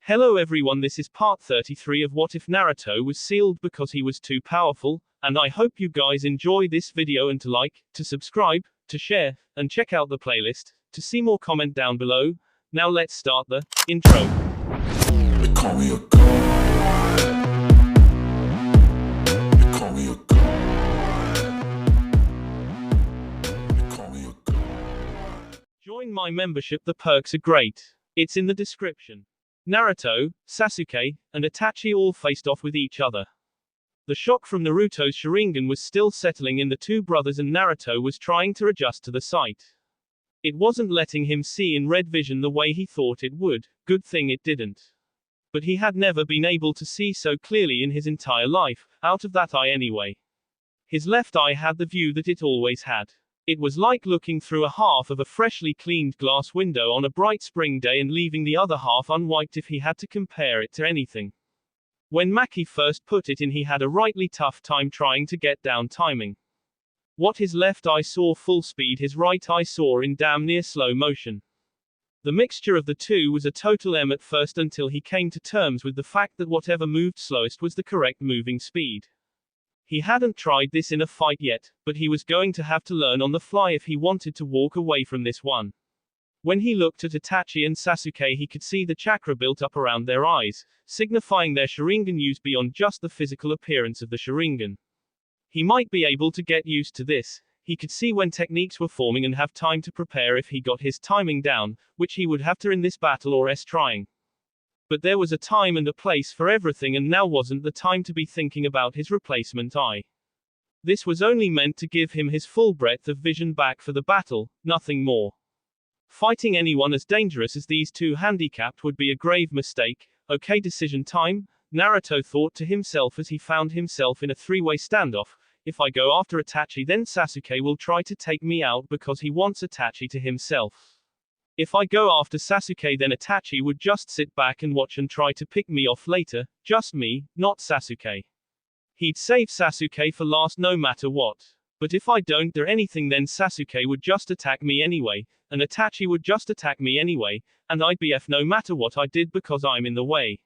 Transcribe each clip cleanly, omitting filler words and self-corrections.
Hello everyone, this is part 33 of What If Naruto was sealed because he was too powerful, and I hope you guys enjoy this video and to like, to subscribe, to share, and check out the playlist, to see more comment down below. Now let's start the intro. They call me a god. They call me a god. They call me a god. Join my membership, the perks are great. It's in the description. Naruto, Sasuke, and Itachi all faced off with each other. The shock from Naruto's Sharingan was still settling in the two brothers and Naruto was trying to adjust to the sight. It wasn't letting him see in red vision the way he thought it would, good thing it didn't. But he had never been able to see so clearly in his entire life, out of that eye anyway. His left eye had the view that it always had. It was like looking through a half of a freshly cleaned glass window on a bright spring day and leaving the other half unwiped if he had to compare it to anything. When Maki first put it in, he had a rightly tough time trying to get down timing. What his left eye saw full speed, his right eye saw in damn near slow motion. The mixture of the two was a total M at first until he came to terms with the fact that whatever moved slowest was the correct moving speed. He hadn't tried this in a fight yet, but he was going to have to learn on the fly if he wanted to walk away from this one. When he looked at Itachi and Sasuke, he could see the chakra built up around their eyes, signifying their Sharingan use beyond just the physical appearance of the Sharingan. He might be able to get used to this. He could see when techniques were forming and have time to prepare if he got his timing down, which he would have to in this battle or trying. But there was a time and a place for everything, and now wasn't the time to be thinking about his replacement eye. This was only meant to give him his full breadth of vision back for the battle, nothing more. Fighting anyone as dangerous as these two handicapped would be a grave mistake. Okay, decision time, Naruto thought to himself as he found himself in a three-way standoff. If I go after Itachi, then Sasuke will try to take me out because he wants Itachi to himself. If I go after Sasuke, then Itachi would just sit back and watch and try to pick me off later, just me, not Sasuke. He'd save Sasuke for last no matter what. But if I don't do anything, then Sasuke would just attack me anyway, and Itachi would just attack me anyway, and I'd be F no matter what I did because I'm in the way.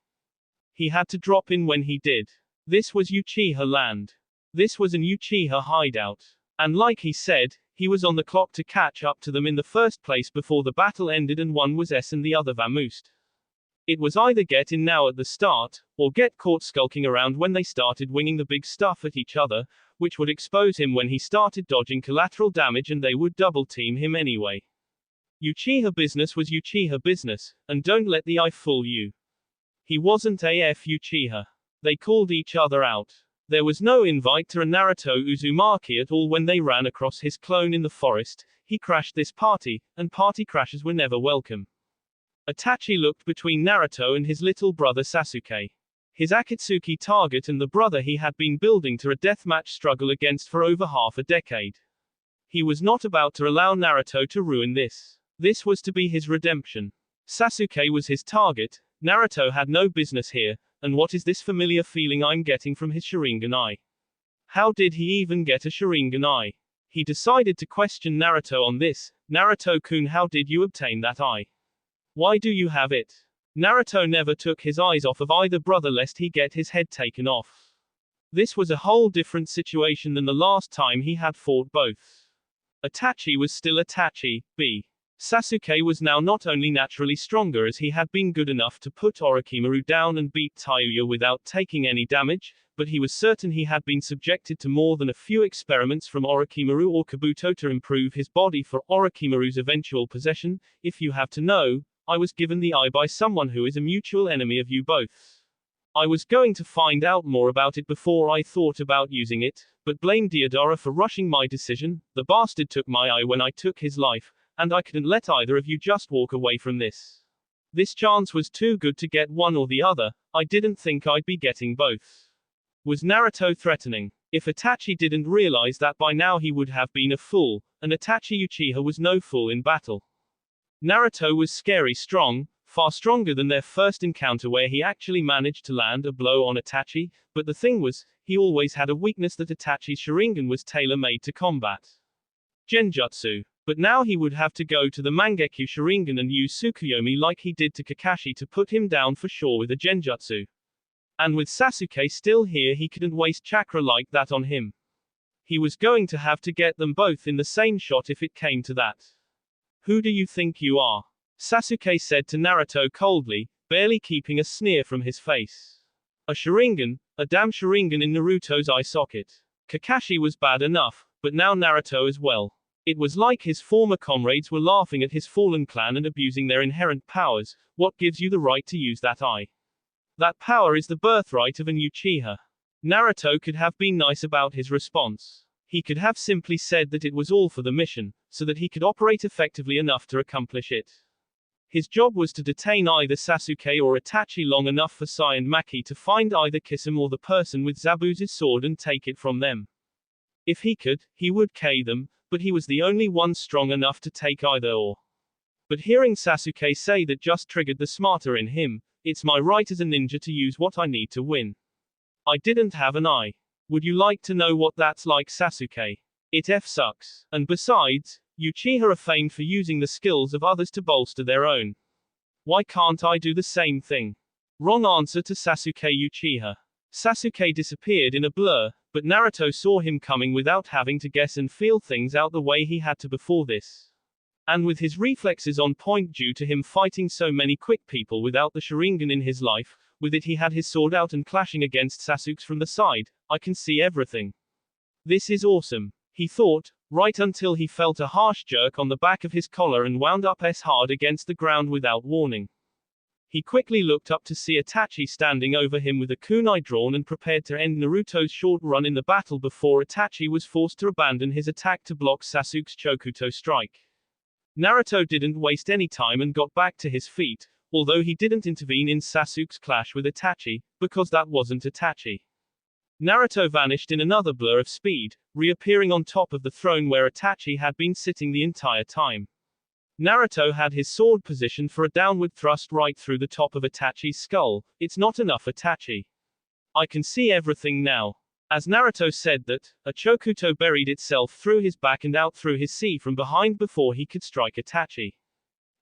He had to drop in when he did. This was Uchiha land. This was an Uchiha hideout. And like he said, he was on the clock to catch up to them in the first place before the battle ended, and one was S and the other vamoosed. It was either get in now at the start, or get caught skulking around when they started winging the big stuff at each other, which would expose him when he started dodging collateral damage and they would double team him anyway. Uchiha business was Uchiha business, and don't let the eye fool you. He wasn't AF Uchiha. They called each other out. There was no invite to a Naruto Uzumaki at all when they ran across his clone in the forest. He crashed this party, and party crashes were never welcome. Itachi looked between Naruto and his little brother Sasuke. His Akatsuki target and the brother he had been building to a deathmatch struggle against for over half a decade. He was not about to allow Naruto to ruin this. This was to be his redemption. Sasuke was his target. Naruto had no business here. And what is this familiar feeling I'm getting from his Sharingan eye? How did he even get a Sharingan eye? He decided to question Naruto on this. Naruto-kun, how did you obtain that eye? Why do you have it? Naruto never took his eyes off of either brother lest he get his head taken off. This was a whole different situation than the last time he had fought both. Itachi was still Itachi, b. Sasuke was now not only naturally stronger as he had been good enough to put Orochimaru down and beat Taiuya without taking any damage, but he was certain he had been subjected to more than a few experiments from Orochimaru or Kabuto to improve his body for Orochimaru's eventual possession. If you have to know, I was given the eye by someone who is a mutual enemy of you both. I was going to find out more about it before I thought about using it, but blame Deodara for rushing my decision. The bastard took my eye when I took his life. And I couldn't let either of you just walk away from this. This chance was too good to get one or the other. I didn't think I'd be getting both. Was Naruto threatening? If Itachi didn't realize that by now, he would have been a fool, and Itachi Uchiha was no fool in battle. Naruto was scary strong, far stronger than their first encounter where he actually managed to land a blow on Itachi, but the thing was, he always had a weakness that Itachi's Sharingan was tailor-made to combat. Genjutsu. But now he would have to go to the Mangekyo Sharingan and use Tsukuyomi like he did to Kakashi to put him down for sure with a Genjutsu. And with Sasuke still here, he couldn't waste chakra like that on him. He was going to have to get them both in the same shot if it came to that. Who do you think you are? Sasuke said to Naruto coldly, barely keeping a sneer from his face. A Sharingan, a damn Sharingan in Naruto's eye socket. Kakashi was bad enough, but now Naruto as well. It was like his former comrades were laughing at his fallen clan and abusing their inherent powers. What gives you the right to use that eye? That power is the birthright of an Uchiha. Naruto could have been nice about his response. He could have simply said that it was all for the mission, so that he could operate effectively enough to accomplish it. His job was to detain either Sasuke or Itachi long enough for Sai and Maki to find either Kisame or the person with Zabuza's sword and take it from them. If he could, he would kill them, but he was the only one strong enough to take either or. But hearing Sasuke say that just triggered the smarter in him. It's my right as a ninja to use what I need to win. I didn't have an eye. Would you like to know what that's like, Sasuke? It sucks. And besides, Uchiha are famed for using the skills of others to bolster their own. Why can't I do the same thing? Wrong answer to Sasuke Uchiha. Sasuke disappeared in a blur, but Naruto saw him coming without having to guess and feel things out the way he had to before this. And with his reflexes on point due to him fighting so many quick people without the Sharingan in his life, with it he had his sword out and clashing against Sasuke's from the side, I can see everything. This is awesome, he thought, right until he felt a harsh jerk on the back of his collar and wound up hard against the ground without warning. He quickly looked up to see Itachi standing over him with a kunai drawn and prepared to end Naruto's short run in the battle before Itachi was forced to abandon his attack to block Sasuke's Chokuto strike. Naruto didn't waste any time and got back to his feet, although he didn't intervene in Sasuke's clash with Itachi, because that wasn't Itachi. Naruto vanished in another blur of speed, reappearing on top of the throne where Itachi had been sitting the entire time. Naruto had his sword positioned for a downward thrust right through the top of Itachi's skull. It's not enough, Itachi. I can see everything now. As Naruto said that, a Chokuto buried itself through his back and out through his C from behind before he could strike Itachi.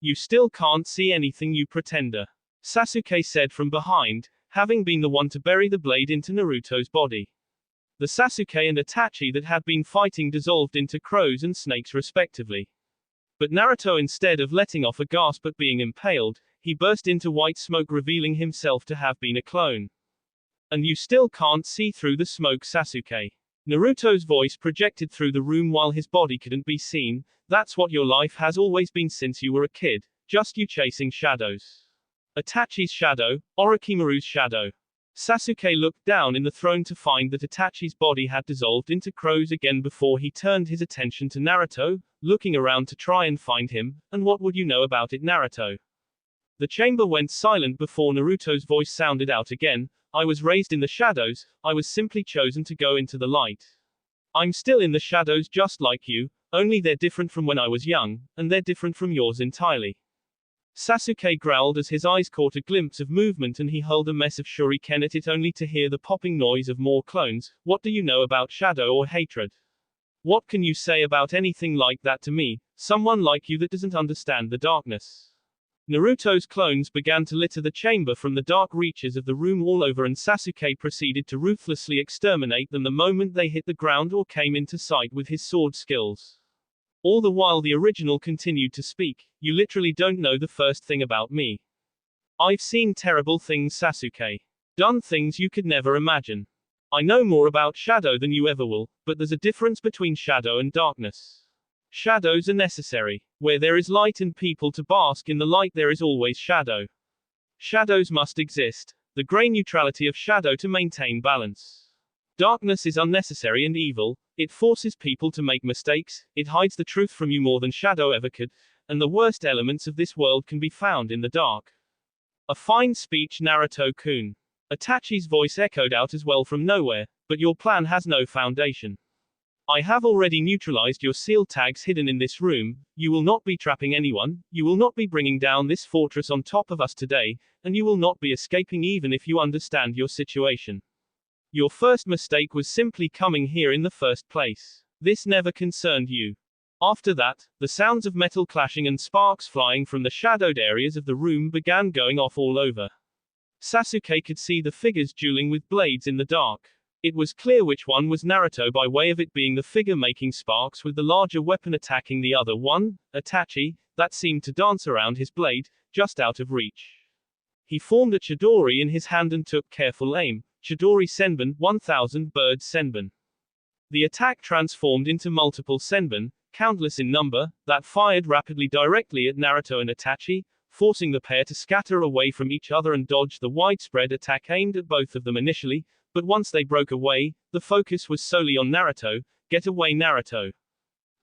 You still can't see anything, you pretender. Sasuke said from behind, having been the one to bury the blade into Naruto's body. The Sasuke and Itachi that had been fighting dissolved into crows and snakes respectively. But Naruto, instead of letting off a gasp at being impaled, he burst into white smoke, revealing himself to have been a clone. And you still can't see through the smoke, Sasuke. Naruto's voice projected through the room while his body couldn't be seen. That's what your life has always been since you were a kid, just you chasing shadows. Itachi's shadow, Orochimaru's shadow. Sasuke looked down in the throne to find that Itachi's body had dissolved into crows again before he turned his attention to Naruto, looking around to try and find him. And what would you know about it, Naruto? The chamber went silent before Naruto's voice sounded out again. I was raised in the shadows, I was simply chosen to go into the light. I'm still in the shadows just like you, only they're different from when I was young, and they're different from yours entirely. Sasuke growled as his eyes caught a glimpse of movement and he hurled a mess of shuriken at it only to hear the popping noise of more clones. What do you know about shadow or hatred? What can you say about anything like that to me, someone like you that doesn't understand the darkness? Naruto's clones began to litter the chamber from the dark reaches of the room all over, and Sasuke proceeded to ruthlessly exterminate them the moment they hit the ground or came into sight with his sword skills. All the while the original continued to speak, you literally don't know the first thing about me. I've seen terrible things, Sasuke. Done things you could never imagine. I know more about shadow than you ever will, but there's a difference between shadow and darkness. Shadows are necessary. Where there is light and people to bask in the light, there is always shadow. Shadows must exist. The gray neutrality of shadow to maintain balance. Darkness is unnecessary and evil. It forces people to make mistakes. It hides the truth from you more than shadow ever could. And the worst elements of this world can be found in the dark. A fine speech, Naruto-kun. Itachi's voice echoed out as well from nowhere, but your plan has no foundation. I have already neutralized your seal tags hidden in this room. You will not be trapping anyone, you will not be bringing down this fortress on top of us today, and you will not be escaping even if you understand your situation. Your first mistake was simply coming here in the first place. This never concerned you. After that, the sounds of metal clashing and sparks flying from the shadowed areas of the room began going off all over. Sasuke could see the figures dueling with blades in the dark. It was clear which one was Naruto by way of it being the figure making sparks with the larger weapon attacking the other one, Itachi, that seemed to dance around his blade, just out of reach. He formed a Chidori in his hand and took careful aim. Chidori Senbon, 1000 bird Senbon. The attack transformed into multiple Senbon, countless in number, that fired rapidly directly at Naruto and Itachi, forcing the pair to scatter away from each other and dodge the widespread attack aimed at both of them initially, but once they broke away, the focus was solely on Naruto. Get away, Naruto.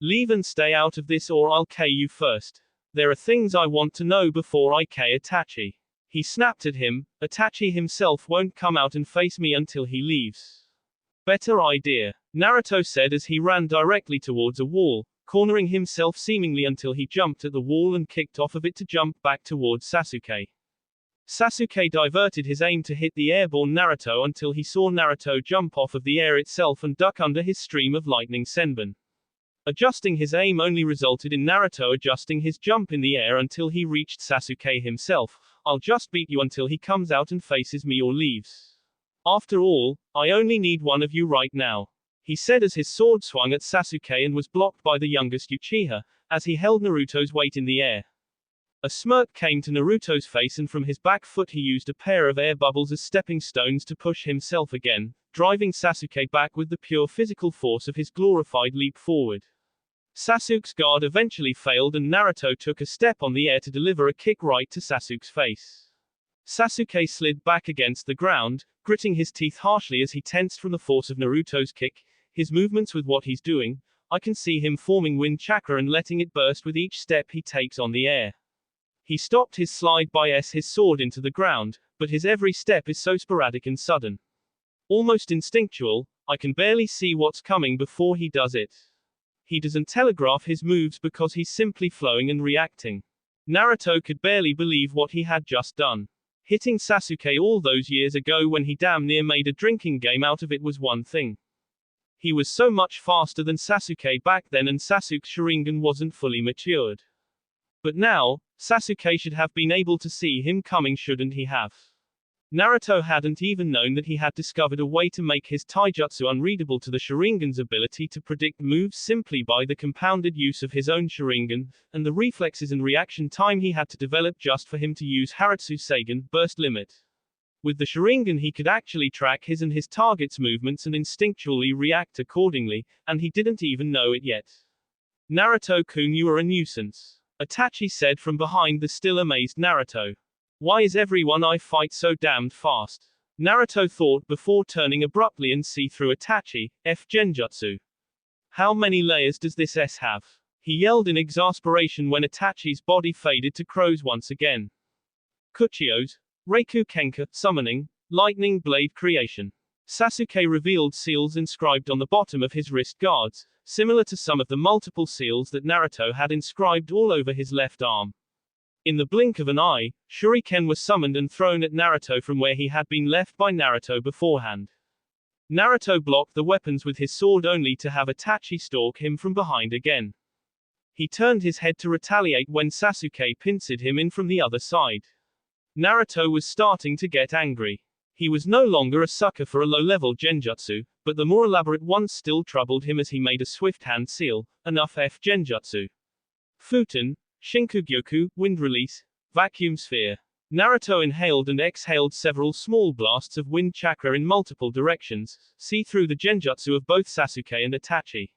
Leave and stay out of this or I'll K you first. There are things I want to know before I K Itachi. He snapped at him. Itachi himself won't come out and face me until he leaves. Better idea, Naruto said as he ran directly towards a wall, cornering himself seemingly until he jumped at the wall and kicked off of it to jump back towards Sasuke. Sasuke diverted his aim to hit the airborne Naruto until he saw Naruto jump off of the air itself and duck under his stream of lightning Senbon. Adjusting his aim only resulted in Naruto adjusting his jump in the air until he reached Sasuke himself. I'll just beat you until he comes out and faces me or leaves. After all, I only need one of you right now, he said as his sword swung at Sasuke and was blocked by the youngest Uchiha, as he held Naruto's weight in the air. A smirk came to Naruto's face and from his back foot he used a pair of air bubbles as stepping stones to push himself again, driving Sasuke back with the pure physical force of his glorified leap forward. Sasuke's guard eventually failed and Naruto took a step on the air to deliver a kick right to Sasuke's face. Sasuke slid back against the ground, gritting his teeth harshly as he tensed from the force of Naruto's kick. His movements with what he's doing, I can see him forming wind chakra and letting it burst with each step he takes on the air. He stopped his slide by his sword into the ground, but his every step is so sporadic and sudden. Almost instinctual, I can barely see what's coming before he does it. He doesn't telegraph his moves because he's simply flowing and reacting. Naruto could barely believe what he had just done. Hitting Sasuke all those years ago when he damn near made a drinking game out of it was one thing. He was so much faster than Sasuke back then and Sasuke's Sharingan wasn't fully matured. But now, Sasuke should have been able to see him coming, shouldn't he have? Naruto hadn't even known that he had discovered a way to make his taijutsu unreadable to the Sharingan's ability to predict moves simply by the compounded use of his own Sharingan, and the reflexes and reaction time he had to develop just for him to use Haratsu Seigen, burst limit. With the Sharingan he could actually track his and his target's movements and instinctually react accordingly, and he didn't even know it yet. Naruto-kun, you are a nuisance, Itachi said from behind the still amazed Naruto. Why is everyone I fight so damned fast? Naruto thought before turning abruptly and see through Itachi. Genjutsu. How many layers does this S have? He yelled in exasperation when Itachi's body faded to crows once again. Kuchiyos. Reiku Kenka, summoning, lightning blade creation. Sasuke revealed seals inscribed on the bottom of his wrist guards, similar to some of the multiple seals that Naruto had inscribed all over his left arm. In the blink of an eye, Shuriken was summoned and thrown at Naruto from where he had been left by Naruto beforehand. Naruto blocked the weapons with his sword only to have Itachi stalk him from behind again. He turned his head to retaliate when Sasuke pincered him in from the other side. Naruto was starting to get angry. He was no longer a sucker for a low-level genjutsu, but the more elaborate ones still troubled him as he made a swift hand seal, enough genjutsu. Futen, Shinkugyoku, wind release, vacuum sphere. Naruto inhaled and exhaled several small blasts of wind chakra in multiple directions, see through the genjutsu of both Sasuke and Itachi.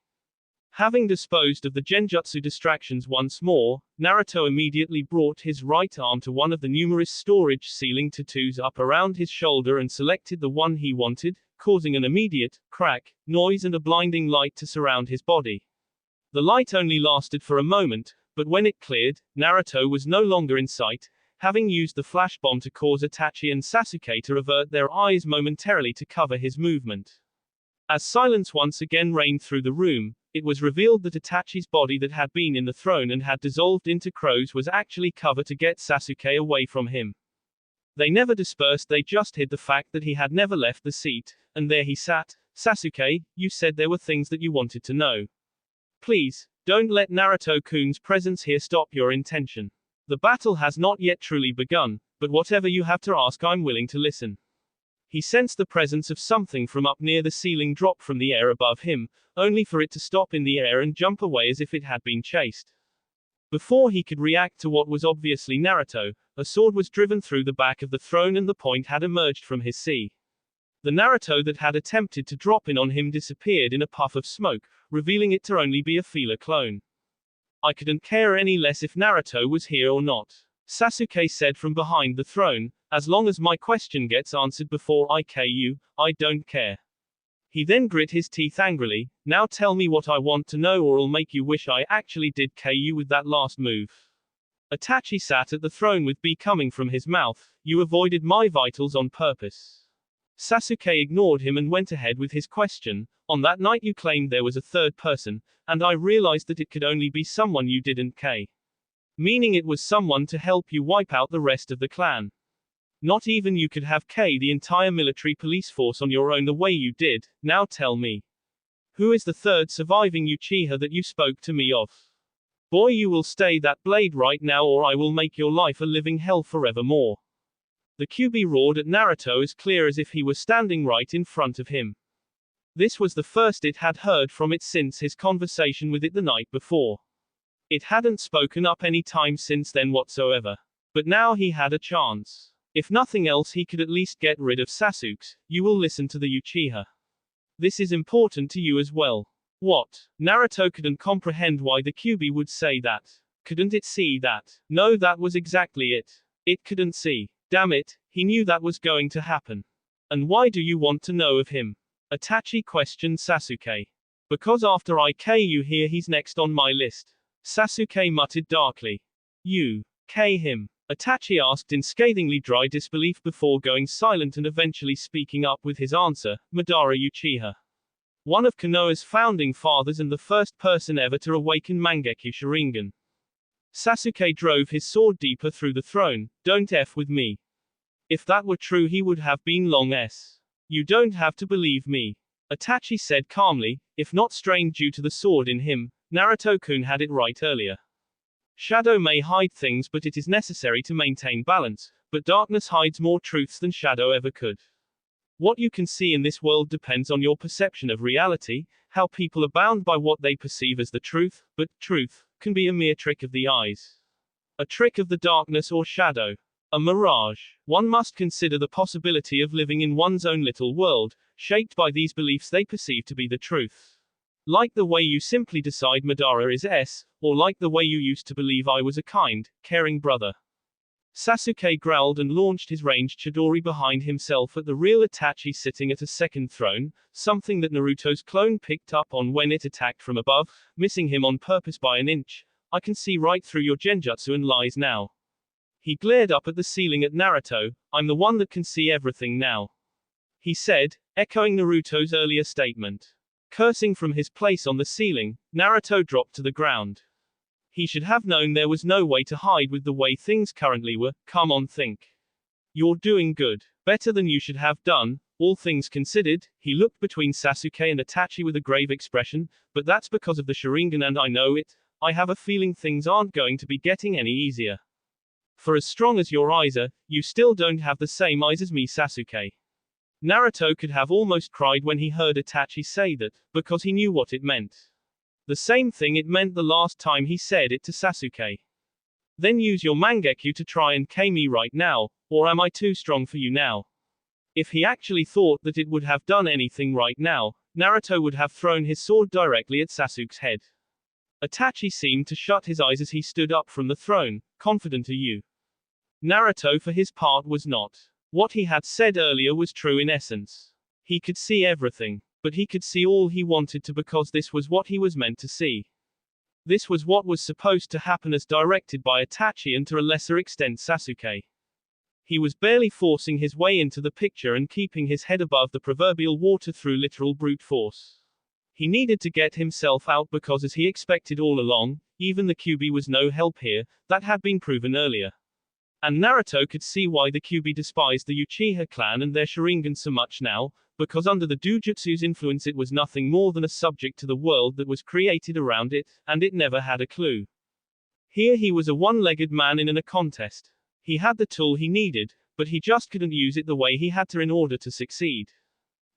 Having disposed of the genjutsu distractions once more, Naruto immediately brought his right arm to one of the numerous storage ceiling tattoos up around his shoulder and selected the one he wanted, causing an immediate crack, noise and a blinding light to surround his body. The light only lasted for a moment, but when it cleared, Naruto was no longer in sight, having used the flash bomb to cause Itachi and Sasuke to avert their eyes momentarily to cover his movement. As silence once again reigned through the room, it was revealed that Itachi's body that had been in the throne and had dissolved into crows was actually cover to get Sasuke away from him. They never dispersed, they just hid the fact that he had never left the seat, and there he sat. Sasuke, you said there were things that you wanted to know. Please, Don't let Naruto-kun's presence here stop your intention. The battle has not yet truly begun, but whatever you have to ask I'm willing to listen. He sensed the presence of something from up near the ceiling drop from the air above him, only for it to stop in the air and jump away as if it had been chased. Before he could react to what was obviously Naruto, a sword was driven through the back of the throne and the point had emerged from his sea. The Naruto that had attempted to drop in on him disappeared in a puff of smoke, revealing it to only be a filler clone. I couldn't care any less if Naruto was here or not, Sasuke said from behind the throne, as long as my question gets answered before I KU, I don't care. He then grit his teeth angrily, now tell me what I want to know or I'll make you wish I actually did KU with that last move. Itachi sat at the throne with B coming from his mouth, you avoided my vitals on purpose. Sasuke ignored him and went ahead with his question, on that night you claimed there was a third person, and I realized that it could only be someone you didn't K. Meaning it was someone to help you wipe out the rest of the clan. Not even you could have K the entire military police force on your own the way you did, now tell me. Who is the third surviving Uchiha that you spoke to me of? Boy you will stay that blade right now or I will make your life a living hell forevermore. The Kyuubi roared at Naruto as clear as if he was standing right in front of him. This was the first it had heard from it since his conversation with it the night before. It hadn't spoken up any time since then whatsoever. But now he had a chance. If nothing else he could at least get rid of Sasuke. You will listen to the Uchiha. This is important to you as well. What? Naruto couldn't comprehend why the Kyuubi would say that. Couldn't it see that? No, that was exactly it. It couldn't see. Damn it, he knew that was going to happen. And why do you want to know of him? Itachi questioned Sasuke. Because after I KU here he's next on my list. Sasuke muttered darkly. You K him? Itachi asked in scathingly dry disbelief before going silent and eventually speaking up with his answer, Madara Uchiha. One of Konoha's founding fathers and the first person ever to awaken Mangekyo Sharingan. Sasuke drove his sword deeper through the throne, don't F with me. If that were true he would have been long S. You don't have to believe me. Itachi said calmly, if not strained due to the sword in him, Naruto-kun had it right earlier. Shadow may hide things but it is necessary to maintain balance, but darkness hides more truths than shadow ever could. What you can see in this world depends on your perception of reality, how people are bound by what they perceive as the truth, but truth can be a mere trick of the eyes. A trick of the darkness or shadow. A mirage. One must consider the possibility of living in one's own little world, shaped by these beliefs they perceive to be the truth. Like the way you simply decide Madara is S, or like the way you used to believe I was a kind, caring brother. Sasuke growled and launched his ranged Chidori behind himself at the real Itachi sitting at a second throne, something that Naruto's clone picked up on when it attacked from above, missing him on purpose by an inch. I can see right through your genjutsu and lies now. He glared up at the ceiling at Naruto, I'm the one that can see everything now. He said, echoing Naruto's earlier statement. Cursing from his place on the ceiling, Naruto dropped to the ground. He should have known there was no way to hide with the way things currently were, come on think. You're doing good. Better than you should have done, all things considered. He looked between Sasuke and Itachi with a grave expression, but that's because of the Sharingan and I know it. I have a feeling things aren't going to be getting any easier. For as strong as your eyes are, you still don't have the same eyes as me Sasuke. Naruto could have almost cried when he heard Itachi say that, because he knew what it meant. The same thing it meant the last time he said it to Sasuke. Then use your Mangekyo to try and K me right now, or am I too strong for you now? If he actually thought that it would have done anything right now, Naruto would have thrown his sword directly at Sasuke's head. Itachi seemed to shut his eyes as he stood up from the throne, confident are you. Naruto for his part was not. What he had said earlier was true in essence. He could see everything. But he could see all he wanted to because this was what he was meant to see. This was what was supposed to happen as directed by Itachi and to a lesser extent Sasuke. He was barely forcing his way into the picture and keeping his head above the proverbial water through literal brute force. He needed to get himself out because as he expected all along, even the Kyuubi was no help here, that had been proven earlier. And Naruto could see why the Kyuubi despised the Uchiha clan and their Sharingan so much now, because under the Dujutsu's influence it was nothing more than a subject to the world that was created around it, and it never had a clue. Here he was a one-legged man in a contest. He had the tool he needed, but he just couldn't use it the way he had to in order to succeed.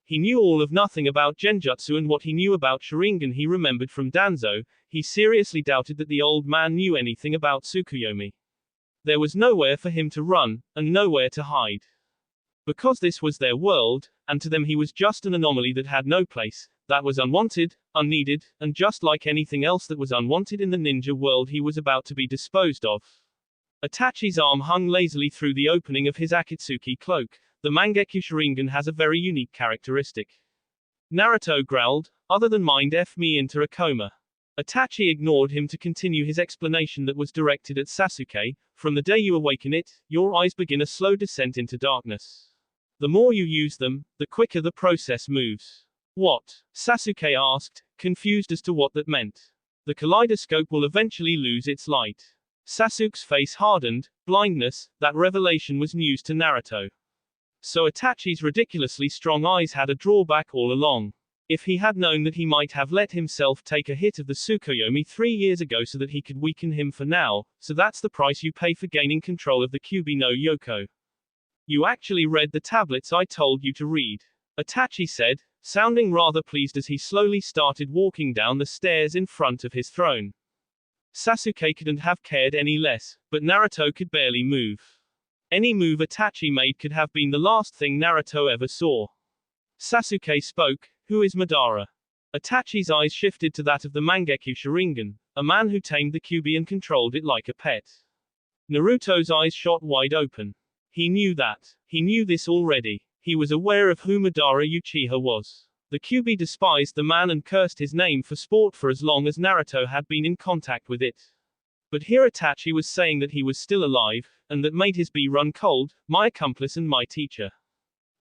He knew all of nothing about Genjutsu, and what he knew about Sharingan he remembered from Danzo. He seriously doubted that the old man knew anything about Tsukuyomi. There was nowhere for him to run, and nowhere to hide. Because this was their world, and to them he was just an anomaly that had no place, that was unwanted, unneeded, and just like anything else that was unwanted in the ninja world, he was about to be disposed of. Itachi's arm hung lazily through the opening of his Akatsuki cloak. The Mangekyo Sharingan has a very unique characteristic. Naruto growled, "Other than mind F me into a coma." Itachi ignored him to continue his explanation that was directed at Sasuke. "From the day you awaken it, your eyes begin a slow descent into darkness. The more you use them, the quicker the process moves." "What?" Sasuke asked, confused as to what that meant. "The kaleidoscope will eventually lose its light." Sasuke's face hardened. Blindness, that revelation was news to Naruto. So Itachi's ridiculously strong eyes had a drawback all along. If he had known that he might have let himself take a hit of the Tsukuyomi 3 years ago so that he could weaken him for now, so that's the price you pay for gaining control of the Kyuubi no Yoko. "You actually read the tablets I told you to read," Itachi said, sounding rather pleased as he slowly started walking down the stairs in front of his throne. Sasuke couldn't have cared any less, but Naruto could barely move. Any move Itachi made could have been the last thing Naruto ever saw. Sasuke spoke, "Who is Madara?" Itachi's eyes shifted to that of the Mangekyo Sharingan, a man who tamed the Kyuubi and controlled it like a pet. Naruto's eyes shot wide open. He knew that. He knew this already. He was aware of who Madara Uchiha was. The Kyuubi despised the man and cursed his name for sport for as long as Naruto had been in contact with it. But here Itachi was saying that he was still alive, and that made his bee run cold, my accomplice and my teacher.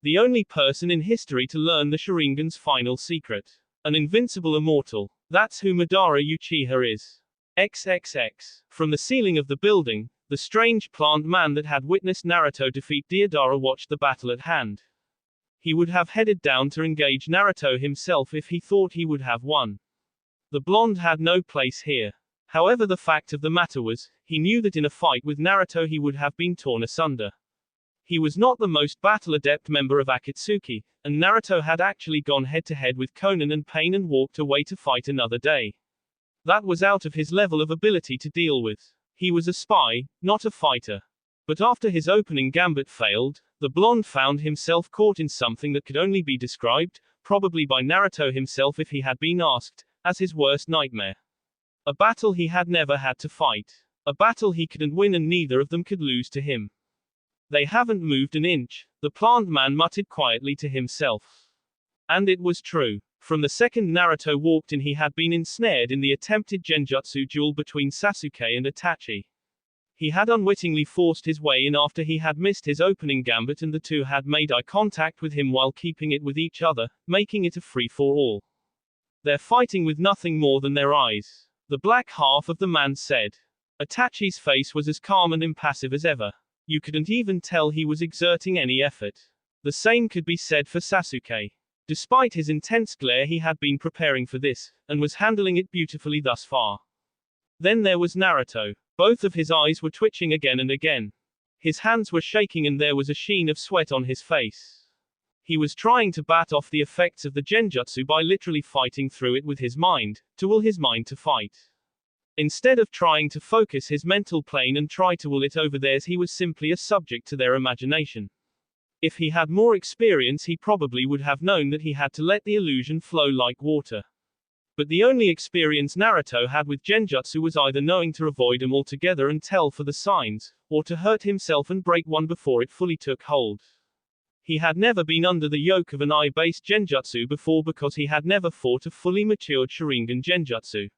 The only person in history to learn the Sharingan's final secret. An invincible immortal. That's who Madara Uchiha is. XXX. From the ceiling of the building, the strange plant man that had witnessed Naruto defeat Deidara watched the battle at hand. He would have headed down to engage Naruto himself if he thought he would have won. The blonde had no place here. However, the fact of the matter was, he knew that in a fight with Naruto he would have been torn asunder. He was not the most battle-adept member of Akatsuki, and Naruto had actually gone head-to-head with Konan and Pain and walked away to fight another day. That was out of his level of ability to deal with. He was a spy, not a fighter. But after his opening gambit failed, the blonde found himself caught in something that could only be described, probably by Naruto himself if he had been asked, as his worst nightmare. A battle he had never had to fight. A battle he couldn't win and neither of them could lose to him. "They haven't moved an inch," the plant man muttered quietly to himself. And it was true. From the second Naruto walked in he had been ensnared in the attempted genjutsu duel between Sasuke and Itachi. He had unwittingly forced his way in after he had missed his opening gambit and the two had made eye contact with him while keeping it with each other, making it a free-for-all. "They're fighting with nothing more than their eyes," the black half of the man said. Itachi's face was as calm and impassive as ever. You couldn't even tell he was exerting any effort. The same could be said for Sasuke. Despite his intense glare he had been preparing for this, and was handling it beautifully thus far. Then there was Naruto. Both of his eyes were twitching again and again. His hands were shaking and there was a sheen of sweat on his face. He was trying to bat off the effects of the genjutsu by literally fighting through it with his mind, to will his mind to fight. Instead of trying to focus his mental plane and try to will it over theirs, he was simply a subject to their imagination. If he had more experience he probably would have known that he had to let the illusion flow like water. But the only experience Naruto had with genjutsu was either knowing to avoid them altogether and tell for the signs, or to hurt himself and break one before it fully took hold. He had never been under the yoke of an eye-based genjutsu before because he had never fought a fully matured Sharingan genjutsu.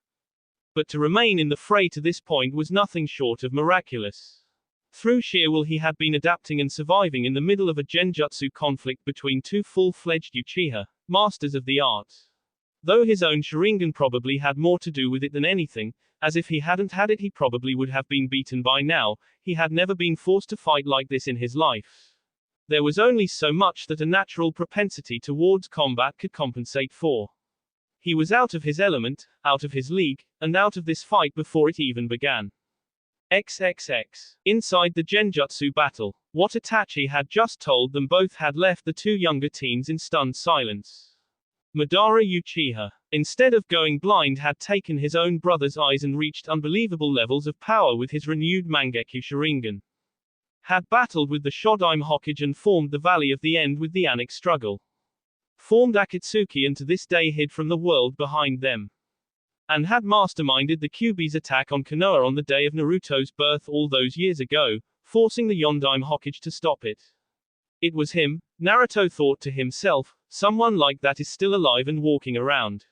But to remain in the fray to this point was nothing short of miraculous. Through sheer will he had been adapting and surviving in the middle of a genjutsu conflict between two full-fledged Uchiha, masters of the art. Though his own Sharingan probably had more to do with it than anything, as if he hadn't had it he probably would have been beaten by now, he had never been forced to fight like this in his life. There was only so much that a natural propensity towards combat could compensate for. He was out of his element, out of his league, and out of this fight before it even began. XXX. Inside the genjutsu battle, what Itachi had just told them both had left the two younger teens in stunned silence. Madara Uchiha, instead of going blind, had taken his own brother's eyes and reached unbelievable levels of power with his renewed Mangekyo Sharingan. Had battled with the Shodaime Hokage and formed the Valley of the End with the Anik struggle. Formed Akatsuki and to this day hid from the world behind them. And had masterminded the Kyuubi's attack on Konoha on the day of Naruto's birth all those years ago, forcing the Yondaime Hokage to stop it. It was him, Naruto thought to himself, someone like that is still alive and walking around.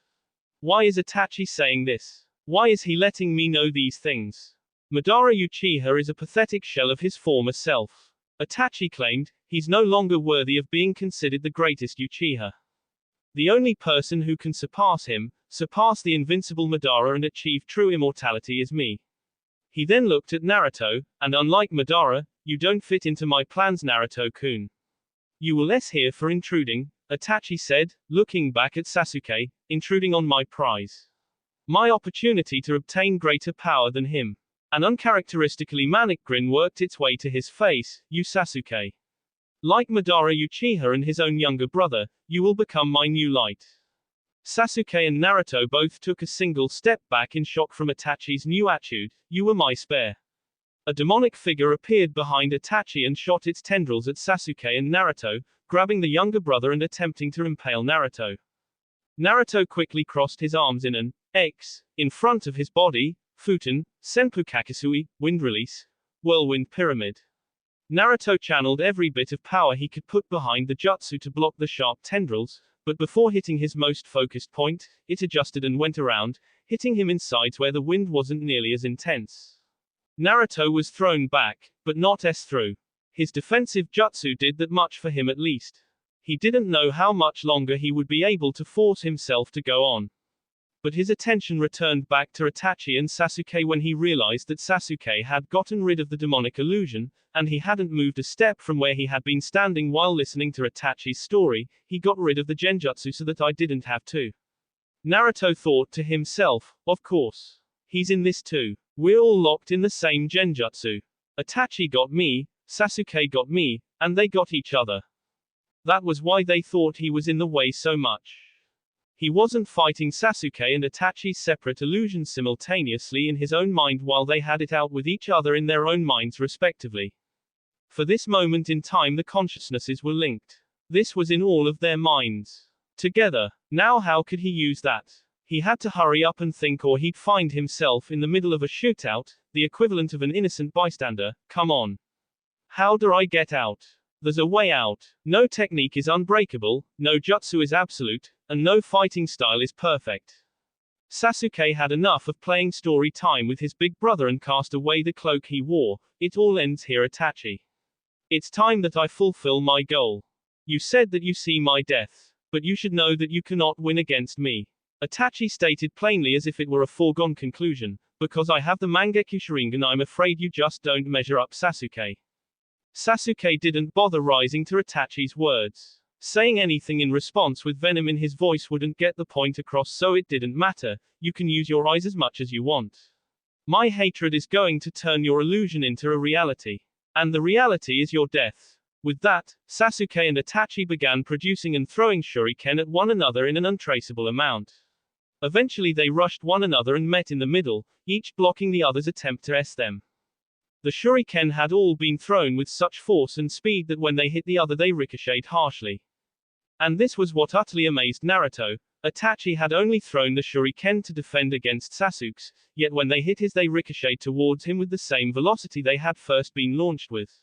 Why is Itachi saying this? Why is he letting me know these things? Madara Uchiha is a pathetic shell of his former self. Itachi claimed, he's no longer worthy of being considered the greatest Uchiha. The only person who can surpass him, surpass the invincible Madara and achieve true immortality is me. He then looked at Naruto, and unlike Madara, you don't fit into my plans, Naruto-kun. You will less here for intruding, Itachi said, looking back at Sasuke, intruding on my prize. My opportunity to obtain greater power than him. An uncharacteristically manic grin worked its way to his face. You Sasuke. Like Madara Uchiha and his own younger brother, you will become my new light. Sasuke and Naruto both took a single step back in shock from Itachi's new attitude. You were my spare. A demonic figure appeared behind Itachi and shot its tendrils at Sasuke and Naruto, grabbing the younger brother and attempting to impale Naruto. Naruto quickly crossed his arms in an X in front of his body, Futen, Senpu Kakisui, Wind Release, Whirlwind Pyramid. Naruto channeled every bit of power he could put behind the jutsu to block the sharp tendrils, but before hitting his most focused point, it adjusted and went around, hitting him in sides where the wind wasn't nearly as intense. Naruto was thrown back, but not through. His defensive jutsu did that much for him at least. He didn't know how much longer he would be able to force himself to go on. But his attention returned back to Itachi and Sasuke when he realized that Sasuke had gotten rid of the demonic illusion, and he hadn't moved a step from where he had been standing while listening to Itachi's story. He got rid of the genjutsu so that I didn't have to. Naruto thought to himself, of course. He's in this too. We're all locked in the same genjutsu. Itachi got me, Sasuke got me, and they got each other. That was why they thought he was in the way so much. He wasn't fighting Sasuke and Itachi's separate illusions simultaneously in his own mind while they had it out with each other in their own minds respectively. For this moment in time the consciousnesses were linked. This was in all of their minds. Together. Now how could he use that? He had to hurry up and think or he'd find himself in the middle of a shootout, the equivalent of an innocent bystander. Come on. How do I get out? There's a way out. No technique is unbreakable, no jutsu is absolute, and no fighting style is perfect. Sasuke had enough of playing story time with his big brother and cast away the cloak he wore. It all ends here, Itachi. It's time that I fulfill my goal. You said that you see my death, but you should know that you cannot win against me. Itachi stated plainly as if it were a foregone conclusion, because I have the Mangekyo Sharingan I'm afraid you just don't measure up, Sasuke. Sasuke didn't bother rising to Itachi's words. Saying anything in response with venom in his voice wouldn't get the point across, so it didn't matter. You can use your eyes as much as you want. My hatred is going to turn your illusion into a reality. And the reality is your death. With that, Sasuke and Itachi began producing and throwing shuriken at one another in an untraceable amount. Eventually they rushed one another and met in the middle, each blocking the other's attempt to them. The shuriken had all been thrown with such force and speed that when they hit the other they ricocheted harshly. And this was what utterly amazed Naruto. Itachi had only thrown the shuriken to defend against Sasuke's, yet when they hit his they ricocheted towards him with the same velocity they had first been launched with.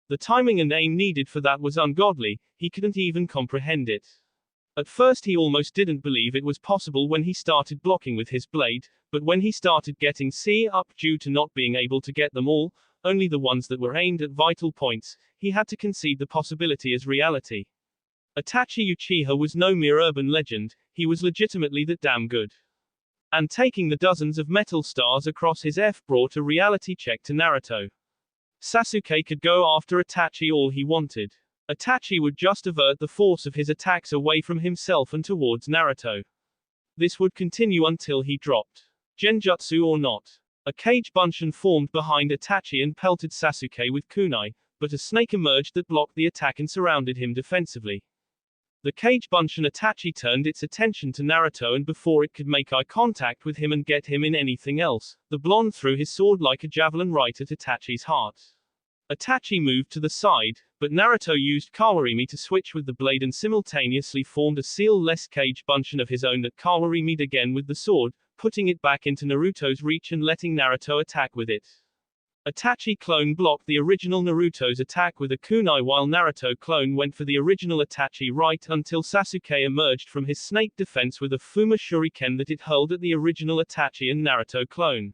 The timing and aim needed for that was ungodly, he couldn't even comprehend it. At first he almost didn't believe it was possible when he started blocking with his blade, but when he started getting up due to not being able to get them all, only the ones that were aimed at vital points, he had to concede the possibility as reality. Itachi Uchiha was no mere urban legend, he was legitimately that damn good. And taking the dozens of metal stars across his brought a reality check to Naruto. Sasuke could go after Itachi all he wanted. Itachi would just avert the force of his attacks away from himself and towards Naruto. This would continue until he dropped. Genjutsu or not. A cage bunshin formed behind Itachi and pelted Sasuke with kunai, but a snake emerged that blocked the attack and surrounded him defensively. The cage bunshin Itachi turned its attention to Naruto, and before it could make eye contact with him and get him in anything else, the blonde threw his sword like a javelin right at Itachi's heart. Itachi moved to the side, but Naruto used Kawarimi to switch with the blade and simultaneously formed a seal-less cage bunshin of his own that Kawarimi'd again with the sword, putting it back into Naruto's reach and letting Naruto attack with it. Itachi clone blocked the original Naruto's attack with a kunai while Naruto clone went for the original Itachi right until Sasuke emerged from his snake defense with a Fuma shuriken that it hurled at the original Itachi and Naruto clone.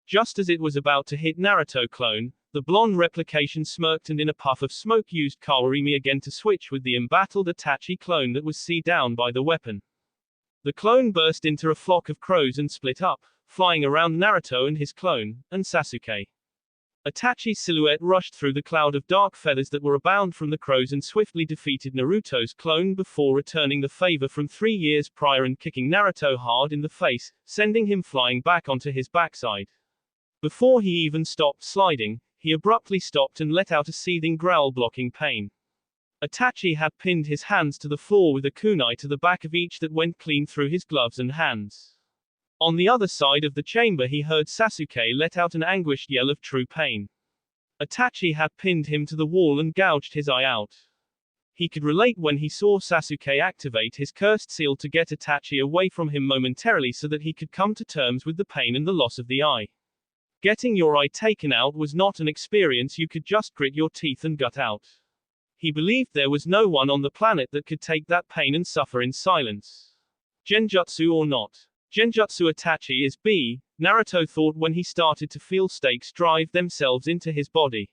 Just as it was about to hit Naruto clone, the blonde replication smirked and in a puff of smoke used Kawarimi again to switch with the embattled Itachi clone that was down by the weapon. The clone burst into a flock of crows and split up, flying around Naruto and his clone, and Sasuke. Itachi's silhouette rushed through the cloud of dark feathers that were abound from the crows and swiftly defeated Naruto's clone before returning the favor from 3 years prior and kicking Naruto hard in the face, sending him flying back onto his backside. Before he even stopped sliding, he abruptly stopped and let out a seething growl blocking pain. Itachi had pinned his hands to the floor with a kunai to the back of each that went clean through his gloves and hands. On the other side of the chamber he heard Sasuke let out an anguished yell of true pain. Itachi had pinned him to the wall and gouged his eye out. He could relate when he saw Sasuke activate his cursed seal to get Itachi away from him momentarily so that he could come to terms with the pain and the loss of the eye. Getting your eye taken out was not an experience you could just grit your teeth and gut out. He believed there was no one on the planet that could take that pain and suffer in silence. Genjutsu or not. Genjutsu Itachi is B, Naruto thought when he started to feel stakes drive themselves into his body.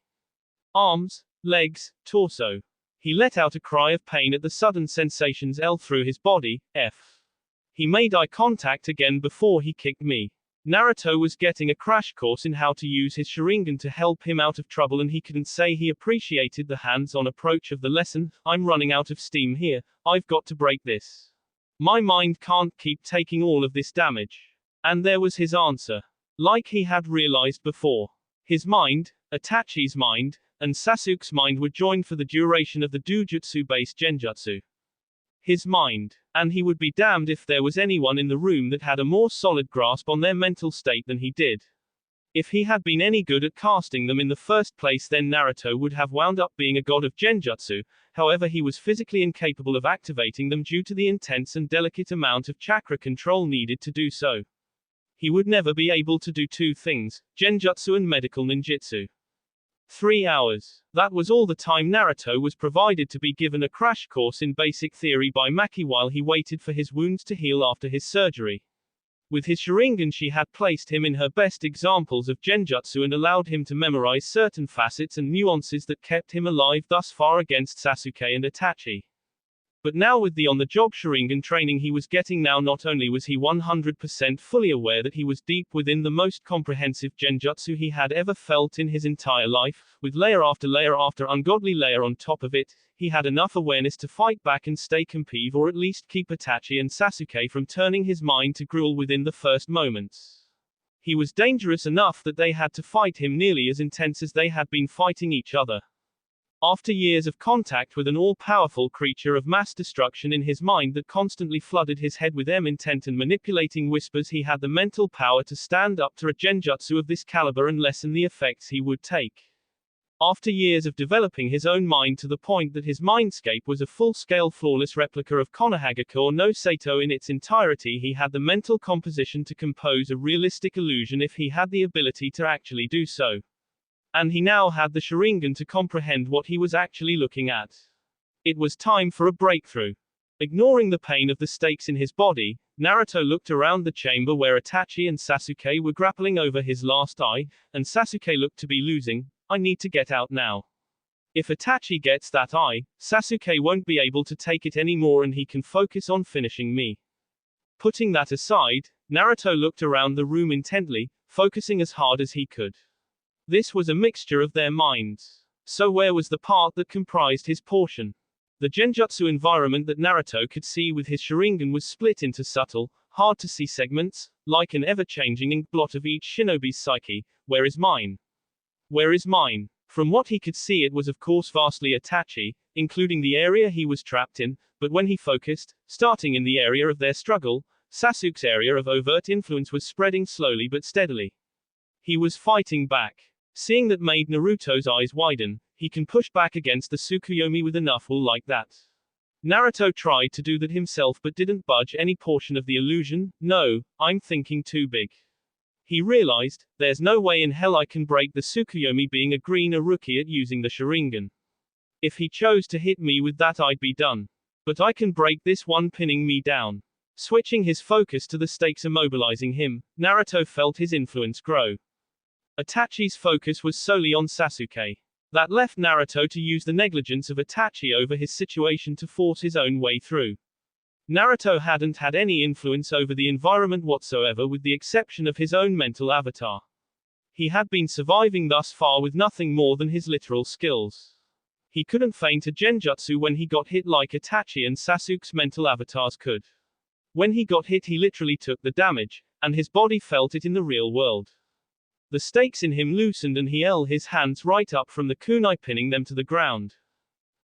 Arms, legs, torso. He let out a cry of pain at the sudden sensations L through his body, F. He made eye contact again before he kicked me. Naruto was getting a crash course in how to use his Sharingan to help him out of trouble, and he couldn't say he appreciated the hands-on approach of the lesson. I'm running out of steam here, I've got to break this. My mind can't keep taking all of this damage. And there was his answer. Like he had realized before. His mind, Itachi's mind, and Sasuke's mind were joined for the duration of the Dujutsu-based Genjutsu. His mind. And he would be damned if there was anyone in the room that had a more solid grasp on their mental state than he did. If he had been any good at casting them in the first place, then Naruto would have wound up being a god of Genjutsu. However, he was physically incapable of activating them due to the intense and delicate amount of chakra control needed to do so. He would never be able to do two things, Genjutsu and medical ninjutsu. 3 hours. That was all the time Naruto was provided to be given a crash course in basic theory by Maki while he waited for his wounds to heal after his surgery. With his Sharingan she had placed him in her best examples of Genjutsu and allowed him to memorize certain facets and nuances that kept him alive thus far against Sasuke and Itachi. But now with the on-the-job Sharingan training he was getting now, not only was he 100% fully aware that he was deep within the most comprehensive Genjutsu he had ever felt in his entire life, with layer after ungodly layer on top of it, he had enough awareness to fight back and stay competitive, or at least keep Itachi and Sasuke from turning his mind to gruel within the first moments. He was dangerous enough that they had to fight him nearly as intense as they had been fighting each other. After years of contact with an all-powerful creature of mass destruction in his mind that constantly flooded his head with intent and manipulating whispers, he had the mental power to stand up to a Genjutsu of this caliber and lessen the effects he would take. After years of developing his own mind to the point that his mindscape was a full-scale flawless replica of Konohagakure or no Sato in its entirety, he had the mental composition to compose a realistic illusion if he had the ability to actually do so. And he now had the Sharingan to comprehend what he was actually looking at. It was time for a breakthrough. Ignoring the pain of the stakes in his body, Naruto looked around the chamber where Itachi and Sasuke were grappling over his last eye, and Sasuke looked to be losing. I need to get out now. If Itachi gets that eye, Sasuke won't be able to take it anymore and he can focus on finishing me. Putting that aside, Naruto looked around the room intently, focusing as hard as he could. This was a mixture of their minds. So where was the part that comprised his portion? The genjutsu environment that Naruto could see with his Sharingan was split into subtle, hard-to-see segments, like an ever-changing ink blot of each shinobi's psyche. Where is mine? Where is mine? From what he could see, it was of course vastly Itachi, including the area he was trapped in, but when he focused, starting in the area of their struggle, Sasuke's area of overt influence was spreading slowly but steadily. He was fighting back. Seeing that made Naruto's eyes widen. He can push back against the Tsukuyomi with enough will like that. Naruto tried to do that himself but didn't budge any portion of the illusion. No, I'm thinking too big. He realized, there's no way in hell I can break the Tsukuyomi, being a rookie at using the Sharingan. If he chose to hit me with that, I'd be done. But I can break this one, pinning me down. Switching his focus to the stakes immobilizing him, Naruto felt his influence grow. Itachi's focus was solely on Sasuke. That left Naruto to use the negligence of Itachi over his situation to force his own way through. Naruto hadn't had any influence over the environment whatsoever, with the exception of his own mental avatar. He had been surviving thus far with nothing more than his literal skills. He couldn't feint a genjutsu when he got hit like Itachi and Sasuke's mental avatars could. When he got hit, he literally took the damage, and his body felt it in the real world. The stakes in him loosened and he held his hands right up from the kunai, pinning them to the ground.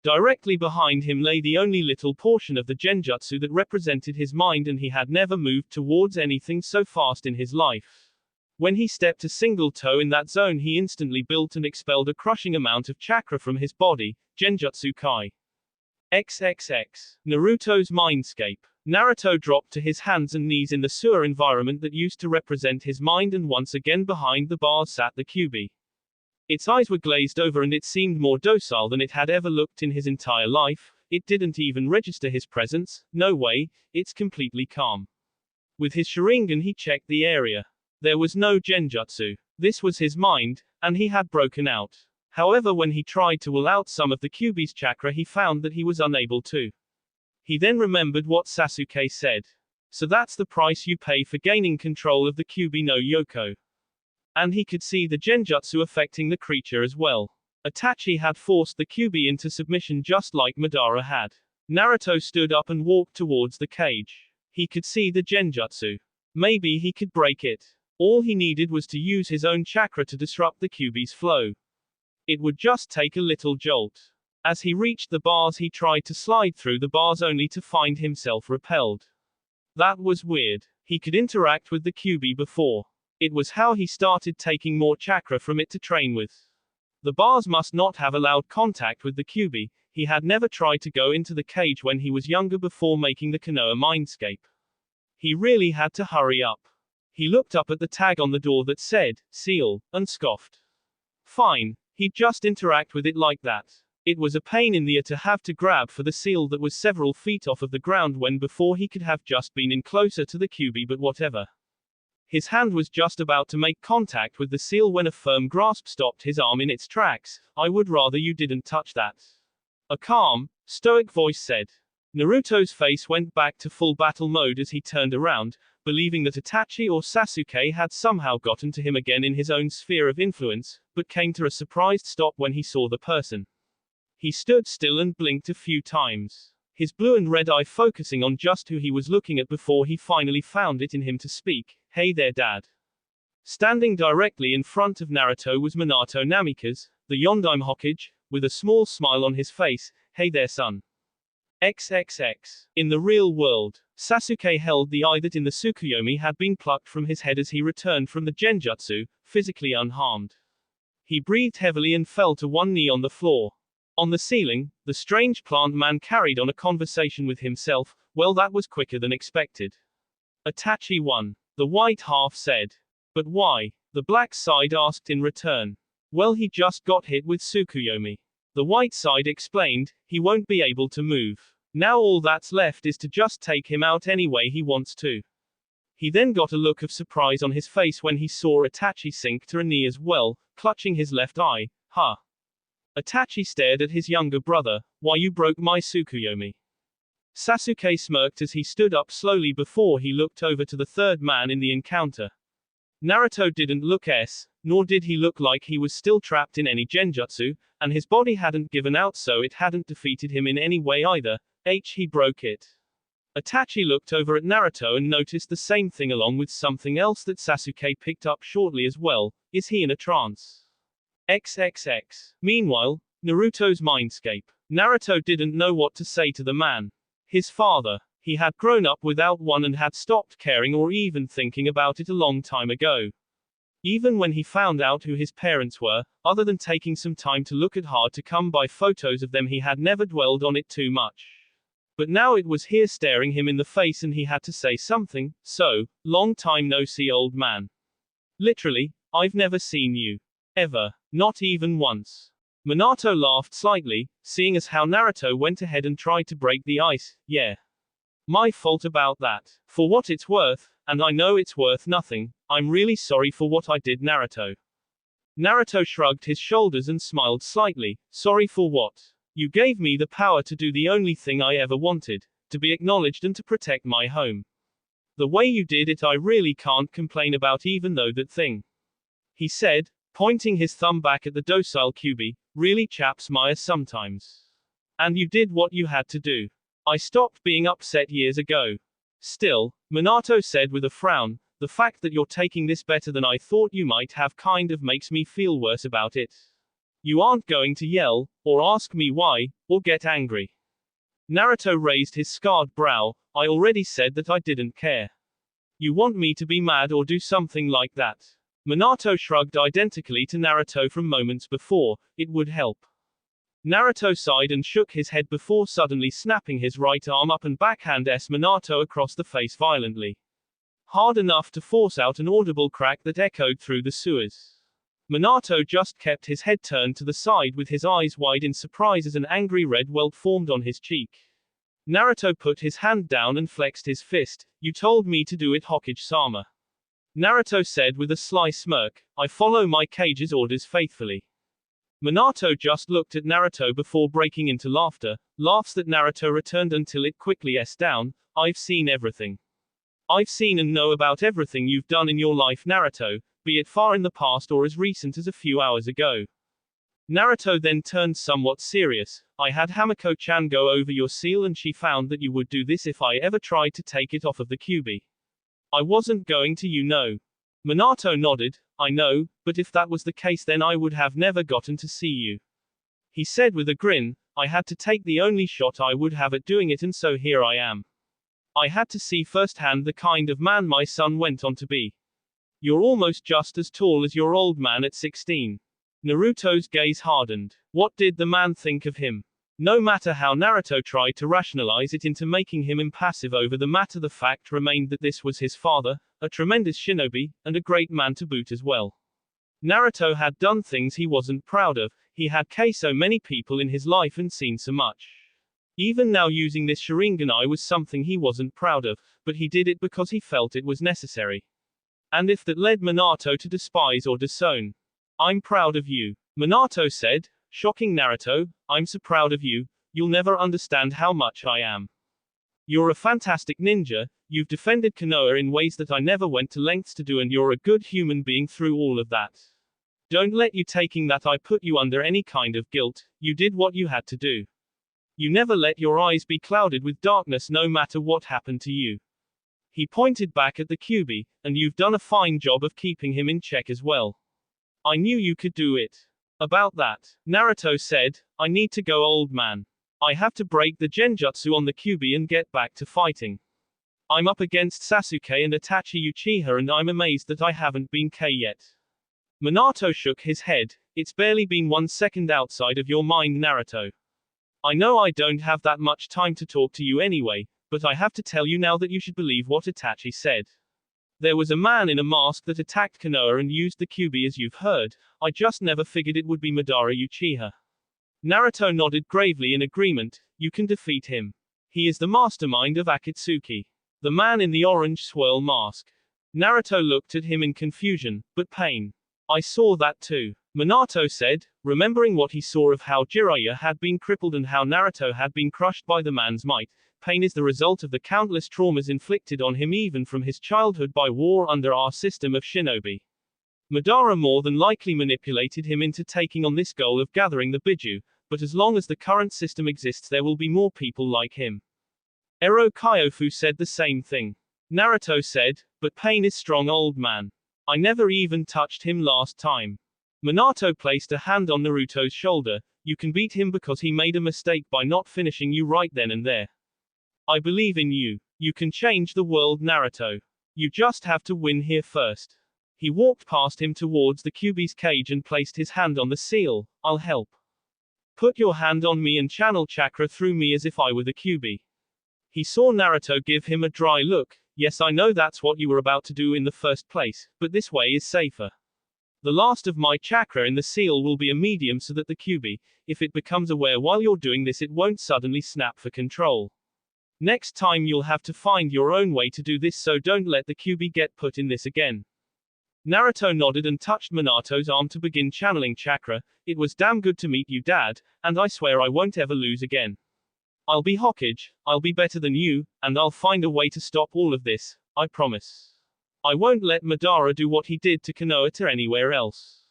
Directly behind him lay the only little portion of the genjutsu that represented his mind, and he had never moved towards anything so fast in his life. When he stepped a single toe in that zone, he instantly built and expelled a crushing amount of chakra from his body. Genjutsu Kai. XXX. Naruto's mindscape. Naruto dropped to his hands and knees in the sewer environment that used to represent his mind, and once again behind the bars sat the Kyuubi. Its eyes were glazed over and it seemed more docile than it had ever looked in his entire life. It didn't even register his presence. No way, it's completely calm. With his Sharingan he checked the area. There was no genjutsu. This was his mind, and he had broken out. However, when he tried to will out some of the Kyuubi's chakra, he found that he was unable to. He then remembered what Sasuke said. So that's the price you pay for gaining control of the Kyuubi no Yoko. And he could see the genjutsu affecting the creature as well. Itachi had forced the Kyuubi into submission just like Madara had. Naruto stood up and walked towards the cage. He could see the genjutsu. Maybe he could break it. All he needed was to use his own chakra to disrupt the Kyuubi's flow. It would just take a little jolt. As he reached the bars, he tried to slide through the bars only to find himself repelled. That was weird. He could interact with the Kyuubi before. It was how he started taking more chakra from it to train with. The bars must not have allowed contact with the Kyuubi. He had never tried to go into the cage when he was younger before making the Konoha mindscape. He really had to hurry up. He looked up at the tag on the door that said, "Seal," and scoffed. Fine, he'd just interact with it like that. It was a pain in the ear to have to grab for the seal that was several feet off of the ground when before he could have just been in closer to the Kyuubi, but whatever. His hand was just about to make contact with the seal when a firm grasp stopped his arm in its tracks. "I would rather you didn't touch that," a calm, stoic voice said. Naruto's face went back to full battle mode as he turned around, believing that Itachi or Sasuke had somehow gotten to him again in his own sphere of influence, but came to a surprised stop when he saw the person. He stood still and blinked a few times, his blue and red eye focusing on just who he was looking at before he finally found it in him to speak. "Hey there, Dad." Standing directly in front of Naruto was Minato Namikaze, the Yondaime Hokage, with a small smile on his face. "Hey there, son." XXX. In the real world, Sasuke held the eye that in the Tsukuyomi had been plucked from his head as he returned from the genjutsu, physically unharmed. He breathed heavily and fell to one knee on the floor. On the ceiling, the strange plant man carried on a conversation with himself. Well, that was quicker than expected. Itachi won, the white half said. But why? The black side asked in return. Well, he just got hit with Tsukuyomi. The white side explained, he won't be able to move. Now all that's left is to just take him out any way he wants to. He then got a look of surprise on his face when he saw Itachi sink to a knee as well, clutching his left eye. Huh. Itachi stared at his younger brother. "Why, you broke my Tsukuyomi." Sasuke smirked as he stood up slowly before he looked over to the third man in the encounter. Naruto didn't look nor did he look like he was still trapped in any genjutsu, and his body hadn't given out, so it hadn't defeated him in any way either. He broke it. Itachi looked over at Naruto and noticed the same thing along with something else that Sasuke picked up shortly as well. Is he in a trance? XXX. Meanwhile, Naruto's mindscape. Naruto didn't know what to say to the man. His father. He had grown up without one and had stopped caring or even thinking about it a long time ago. Even when he found out who his parents were, other than taking some time to look at hard to come by photos of them, he had never dwelled on it too much. But now it was here staring him in the face and he had to say something. So, long time no see, old man. Literally, I've never seen you. Ever. Not even once. Minato laughed slightly, seeing as how Naruto went ahead and tried to break the ice. Yeah. My fault about that. For what it's worth, and I know it's worth nothing, I'm really sorry for what I did, Naruto. Naruto shrugged his shoulders and smiled slightly. Sorry for what? You gave me the power to do the only thing I ever wanted, to be acknowledged and to protect my home. The way you did it I really can't complain about, even though that thing. He said, pointing his thumb back at the docile Kyuubi, really chaps Maya sometimes. And you did what you had to do. I stopped being upset years ago. Still, Minato said with a frown, the fact that you're taking this better than I thought you might have kind of makes me feel worse about it. You aren't going to yell, or ask me why, or get angry. Naruto raised his scarred brow. I already said that I didn't care. You want me to be mad or do something like that? Minato shrugged identically to Naruto from moments before. It would help. Naruto sighed and shook his head before suddenly snapping his right arm up and backhand Minato across the face violently. Hard enough to force out an audible crack that echoed through the sewers. Minato just kept his head turned to the side with his eyes wide in surprise as an angry red welt formed on his cheek. Naruto put his hand down and flexed his fist. You told me to do it, Hokage-sama. Naruto said with a sly smirk. I follow my Kage's orders faithfully. Minato just looked at Naruto before breaking into laughter, laughs that Naruto returned until it quickly s down. I've seen everything. I've seen and know about everything you've done in your life, Naruto, be it far in the past or as recent as a few hours ago. Naruto then turned somewhat serious. I had Hamiko-chan go over your seal and she found that you would do this if I ever tried to take it off of the Kyuubi. I wasn't going to, you know. Minato nodded. I know, but if that was the case then I would have never gotten to see you. He said with a grin. I had to take the only shot I would have at doing it, and so here I am. I had to see firsthand the kind of man my son went on to be. You're almost just as tall as your old man at 16. Naruto's gaze hardened. What did the man think of him? No matter how Naruto tried to rationalize it into making him impassive over the matter, the fact remained that this was his father, a tremendous shinobi, and a great man to boot as well. Naruto had done things he wasn't proud of, he had killed so many people in his life and seen so much. Even now using this Sharingan was something he wasn't proud of, but he did it because he felt it was necessary. And if that led Minato to despise or disown. I'm proud of you. Minato said, shocking Naruto, I'm so proud of you, you'll never understand how much I am. You're a fantastic ninja, you've defended Konoha in ways that I never went to lengths to do, and you're a good human being through all of that. Don't let you taking that I put you under any kind of guilt, you did what you had to do. You never let your eyes be clouded with darkness no matter what happened to you. He pointed back at the Kyuubi, and you've done a fine job of keeping him in check as well. I knew you could do it. About that, Naruto said, I need to go, old man. I have to break the genjutsu on the Kyuubi and get back to fighting. I'm up against Sasuke and Itachi Uchiha and I'm amazed that I haven't been K yet. Minato shook his head. It's barely been 1 second outside of your mind, Naruto. I know I don't have that much time to talk to you anyway, but I have to tell you now that you should believe what Itachi said. There was a man in a mask that attacked Konoha and used the Kyuubi, as you've heard. I just never figured it would be Madara Uchiha. Naruto nodded gravely in agreement. You can defeat him. He is the mastermind of Akatsuki. The man in the orange swirl mask. Naruto looked at him in confusion, but pain. I saw that too. Minato said, remembering what he saw of how Jiraiya had been crippled and how Naruto had been crushed by the man's might. Pain is the result of the countless traumas inflicted on him even from his childhood by war under our system of shinobi. Madara more than likely manipulated him into taking on this goal of gathering the Biju, but as long as the current system exists there will be more people like him. Ero Kyofu said the same thing. Naruto said, but pain is strong, old man. I never even touched him last time. Minato placed a hand on Naruto's shoulder. You can beat him because he made a mistake by not finishing you right then and there. I believe in you. You can change the world, Naruto. You just have to win here first. He walked past him towards the Kyuubi's cage and placed his hand on the seal. I'll help. Put your hand on me and channel chakra through me as if I were the Kyuubi. He saw Naruto give him a dry look. Yes, I know that's what you were about to do in the first place, but this way is safer. The last of my chakra in the seal will be a medium so that the Kyuubi, if it becomes aware while you're doing this, it won't suddenly snap for control. Next time you'll have to find your own way to do this, so don't let the Kyuubi get put in this again. Naruto nodded and touched Minato's arm to begin channeling chakra. It was damn good to meet you, Dad, and I swear I won't ever lose again. I'll be Hokage, I'll be better than you, and I'll find a way to stop all of this, I promise. I won't let Madara do what he did to Konoha or anywhere else.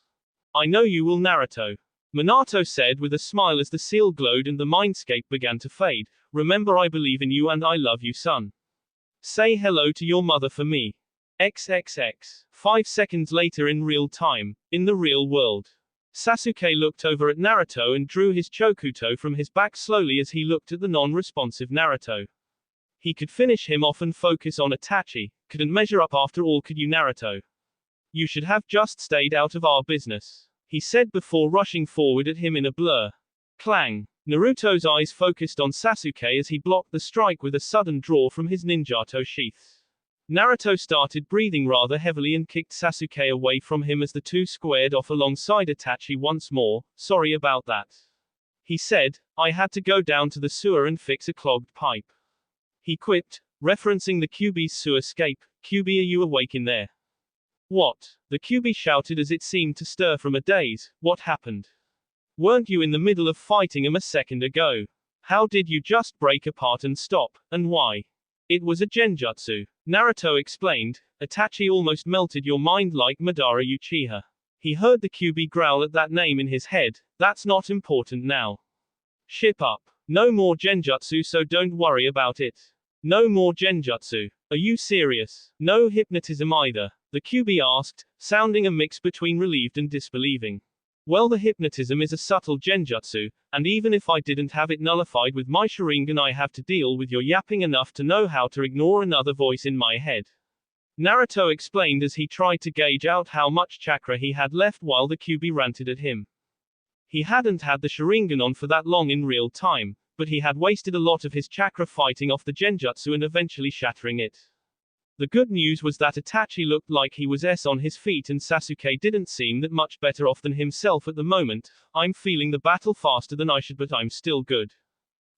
I know you will, Naruto. Minato said with a smile as the seal glowed and the mindscape began to fade. Remember, I believe in you and I love you, son. Say hello to your mother for me. XXX. 5 seconds later in real time, in the real world. Sasuke looked over at Naruto and drew his Chokuto from his back slowly as he looked at the non-responsive Naruto. He could finish him off and focus on Itachi. Couldn't measure up after all, could you, Naruto? You should have just stayed out of our business, he said before rushing forward at him in a blur. Clang. Naruto's eyes focused on Sasuke as he blocked the strike with a sudden draw from his ninjato sheath. Naruto started breathing rather heavily and kicked Sasuke away from him as the two squared off alongside Itachi once more. Sorry about that, he said. I had to go down to the sewer and fix a clogged pipe, he quipped, referencing the Kyuubi's sewer escape. Kyuubi, are you awake in there? What? The Kyuubi shouted as it seemed to stir from a daze. What happened? Weren't you in the middle of fighting him a second ago? How did you just break apart and stop, and why? It was a genjutsu, Naruto explained. Itachi almost melted your mind like Madara Uchiha. He heard the Kyuubi growl at that name in his head. That's not important now. Ship up. No more genjutsu, so don't worry about it. No more genjutsu. Are you serious? No hypnotism either, the Kyuubi asked, sounding a mix between relieved and disbelieving. Well, the hypnotism is a subtle genjutsu, and even if I didn't have it nullified with my Sharingan, I have to deal with your yapping enough to know how to ignore another voice in my head. Naruto explained as he tried to gauge out how much chakra he had left while the Kyuubi ranted at him. He hadn't had the Sharingan on for that long in real time, but he had wasted a lot of his chakra fighting off the genjutsu and eventually shattering it. The good news was that Itachi looked like he was on his feet and Sasuke didn't seem that much better off than himself at the moment. I'm feeling the battle faster than I should, but I'm still good.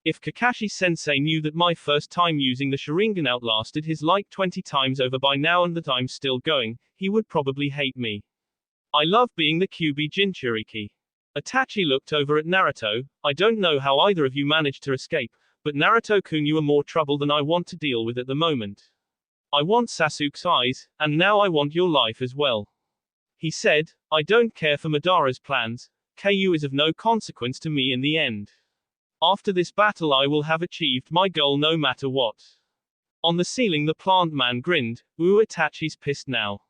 If Kakashi-sensei knew that my first time using the Sharingan outlasted his like 20 times over by now and that I'm still going, he would probably hate me. I love being the Kyuubi Jinchuriki. Itachi looked over at Naruto. I don't know how either of you managed to escape, but Naruto-kun, you are more trouble than I want to deal with at the moment. I want Sasuke's eyes, and now I want your life as well, he said. I don't care for Madara's plans. Ku is of no consequence to me in the end. After this battle I will have achieved my goal no matter what. On the ceiling the plant man grinned. Ooh, Itachi's pissed now.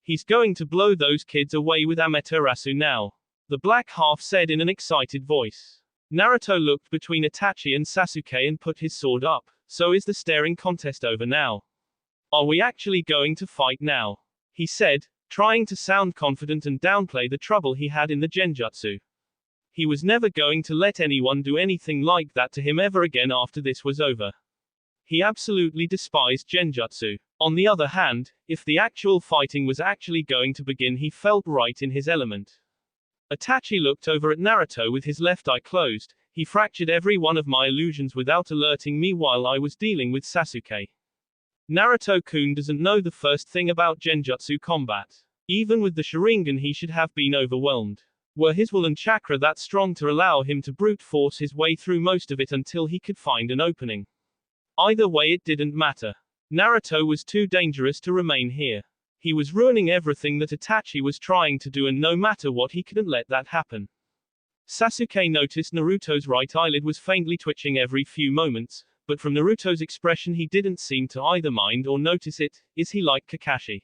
He's going to blow those kids away with Amaterasu now, the black half said in an excited voice. Naruto looked between Itachi and Sasuke and put his sword up. So is the staring contest over now? Are we actually going to fight now? He said, trying to sound confident and downplay the trouble he had in the genjutsu. He was never going to let anyone do anything like that to him ever again after this was over. He absolutely despised genjutsu. On the other hand, if the actual fighting was actually going to begin, he felt right in his element. Itachi looked over at Naruto with his left eye closed. He fractured every one of my illusions without alerting me while I was dealing with Sasuke. Naruto-kun doesn't know the first thing about genjutsu combat. Even with the Sharingan he should have been overwhelmed. Were his will and chakra that strong to allow him to brute force his way through most of it until he could find an opening? Either way it didn't matter. Naruto was too dangerous to remain here. He was ruining everything that Itachi was trying to do, and no matter what, he couldn't let that happen. Sasuke noticed Naruto's right eyelid was faintly twitching every few moments, but from Naruto's expression he didn't seem to either mind or notice it. Is he like Kakashi?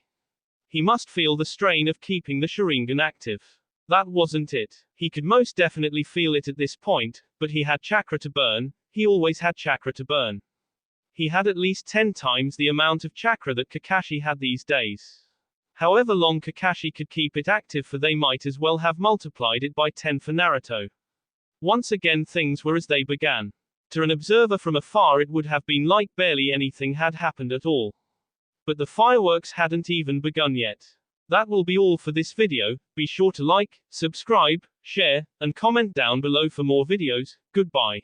He must feel the strain of keeping the Sharingan active. That wasn't it. He could most definitely feel it at this point, but he had chakra to burn. He always had chakra to burn. He had at least 10 times the amount of chakra that Kakashi had these days. However long Kakashi could keep it active for, they might as well have multiplied it by 10 for Naruto. Once again things were as they began. To an observer from afar it would have been like barely anything had happened at all. But the fireworks hadn't even begun yet. That will be all for this video. Be sure to like, subscribe, share, and comment down below for more videos. Goodbye.